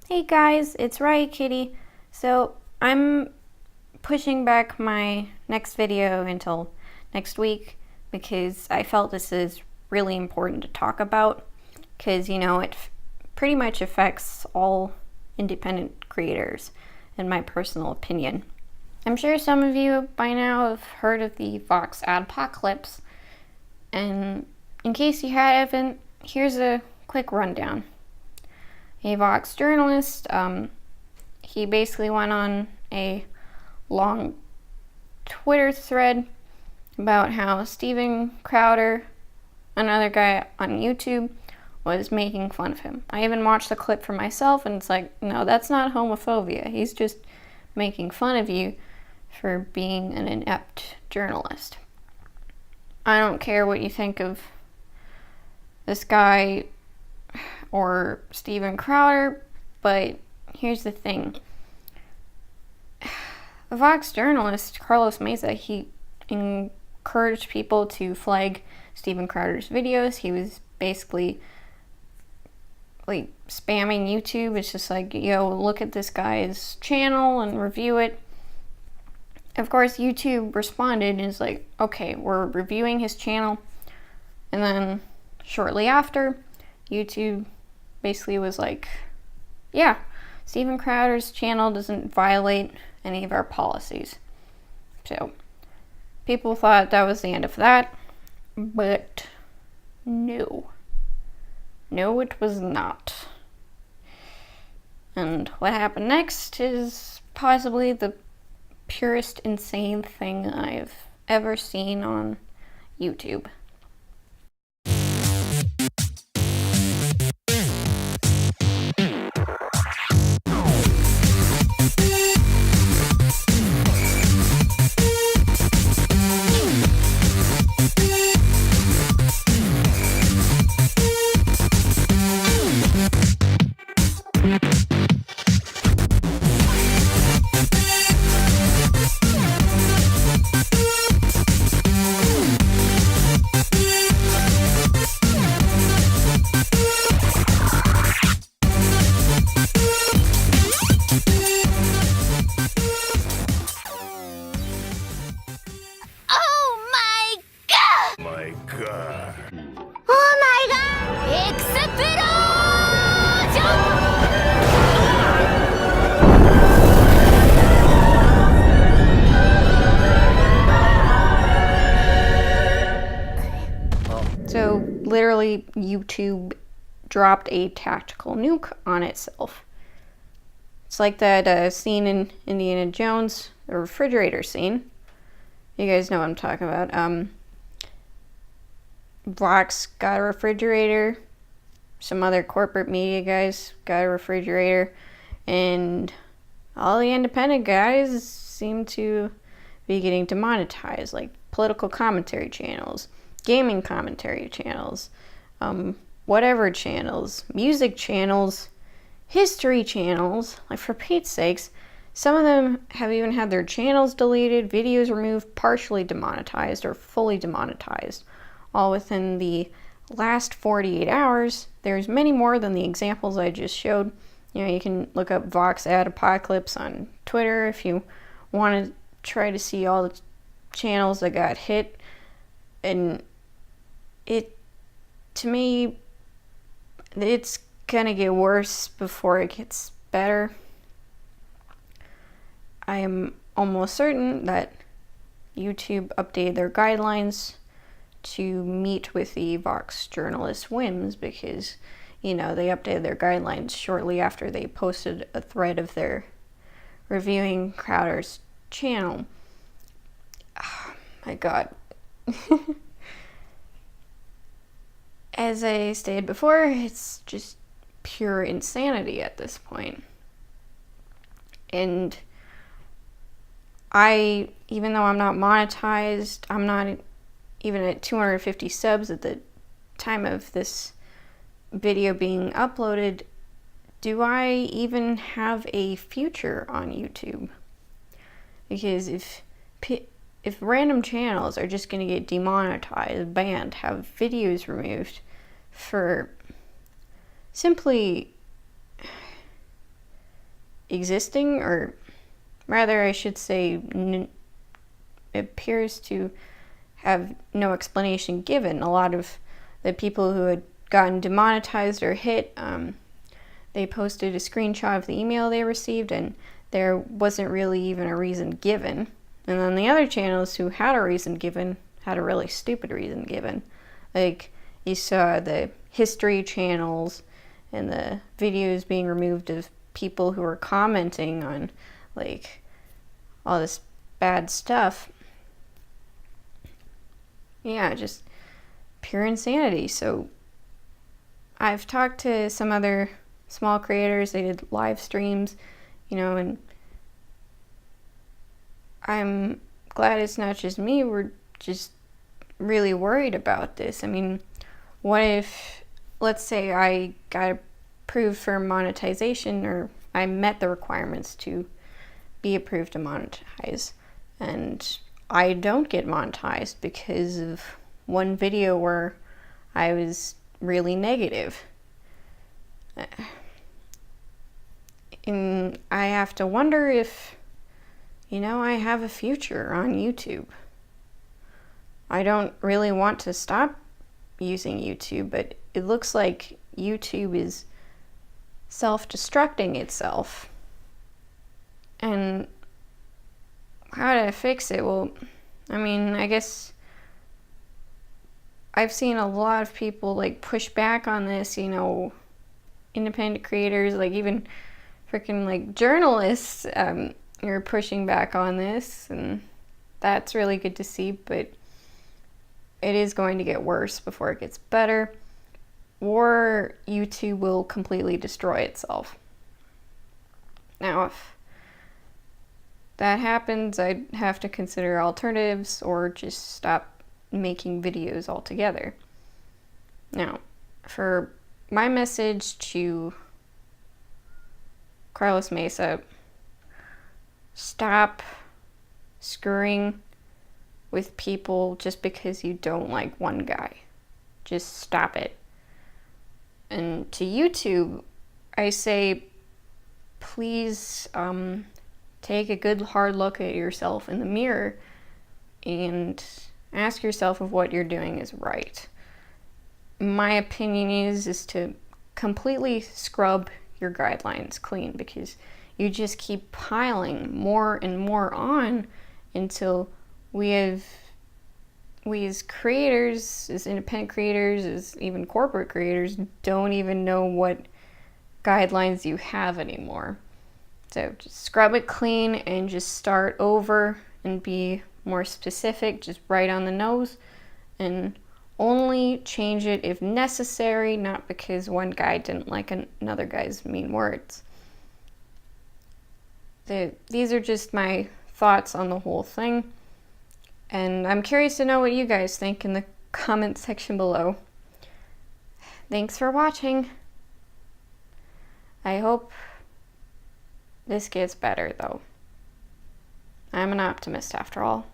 Hey guys, it's Riot Kitty. So I'm pushing back my next video until next week because I felt this is really important to talk about because, you know, it pretty much affects all independent creators in my personal opinion. I'm sure some of you by now have heard of the Vox adpocalypse, and in case you haven't, here's a quick rundown. A Vox journalist, he basically went on a long Twitter thread about how Steven Crowder, another guy on YouTube, was making fun of him. I even watched the clip for myself and it's like, no, that's not homophobia. He's just making fun of you for being an inept journalist. I don't care what you think of this guy or Steven Crowder, but here's the thing. The Vox journalist, Carlos Meza, he encouraged people to flag Steven Crowder's videos. He was basically like spamming YouTube. It's just like, yo, look at this guy's channel and review it. Of course, YouTube responded and is like, okay, we're reviewing his channel. And then shortly after, YouTube basically was like, yeah, Steven Crowder's channel doesn't violate any of our policies. So people thought that was the end of that, but no, it was not. And what happened next is possibly the purest insane thing I've ever seen on YouTube. So literally YouTube dropped a tactical nuke on itself. It's like that scene in Indiana Jones, the refrigerator scene. You guys know what I'm talking about. Vox got a refrigerator. Some other corporate media guys got a refrigerator. And all the independent guys seem to be getting demonetized, like political commentary channels, gaming commentary channels, whatever channels, music channels, history channels. Like, for Pete's sakes, some of them have even had their channels deleted, videos removed, partially demonetized, or fully demonetized, all within the last 48 hours. There's many more than the examples I just showed. You know, you can look up Vox Ad Apocalypse on Twitter if you want to try to see all the channels that got hit. And to me, it's gonna get worse before it gets better. I am almost certain that YouTube updated their guidelines to meet with the Vox journalists' whims because, you know, they updated their guidelines shortly after they posted a thread of their reviewing Crowder's channel. Oh, my God. As I stated before, it's just pure insanity at this point. And even though I'm not monetized, I'm not even at 250 subs at the time of this video being uploaded, do I even have a future on YouTube? Because if random channels are just going to get demonetized, banned, have videos removed for simply existing, or rather I should say appears to have no explanation given. A lot of the people who had gotten demonetized or hit, they posted a screenshot of the email they received, and there wasn't really even a reason given. And then the other channels who had a reason given had a really stupid reason given. Like, you saw the history channels and the videos being removed of people who were commenting on, like, all this bad stuff. Yeah, just pure insanity. So I've talked to some other small creators. They did live streams, and I'm glad it's not just me. We're just really worried about this. I mean, what if, let's say I got approved for monetization, or I met the requirements to be approved to monetize, and I don't get monetized because of one video where I was really negative. And I have to wonder if, I have a future on YouTube. I don't really want to stop using YouTube, but it looks like YouTube is self-destructing itself. And how to fix it? Well, I guess I've seen a lot of people push back on this, independent creators, even freaking journalists are pushing back on this, and that's really good to see, but it is going to get worse before it gets better, or YouTube will completely destroy itself. Now, if that happens, I'd have to consider alternatives or just stop making videos altogether. Now, for my message to Carlos Mesa, stop screwing with people just because you don't like one guy. Just stop it. And to YouTube, I say, please take a good hard look at yourself in the mirror and ask yourself if what you're doing is right. My opinion is to completely scrub your guidelines clean, because you just keep piling more and more on until we as creators, as independent creators, as even corporate creators, don't even know what guidelines you have anymore. So just scrub it clean and just start over and be more specific, just right on the nose, and only change it if necessary, not because one guy didn't like another guy's mean words. These are just my thoughts on the whole thing, and I'm curious to know what you guys think in the comment section below. Thanks for watching. I hope this gets better, though. I'm an optimist after all.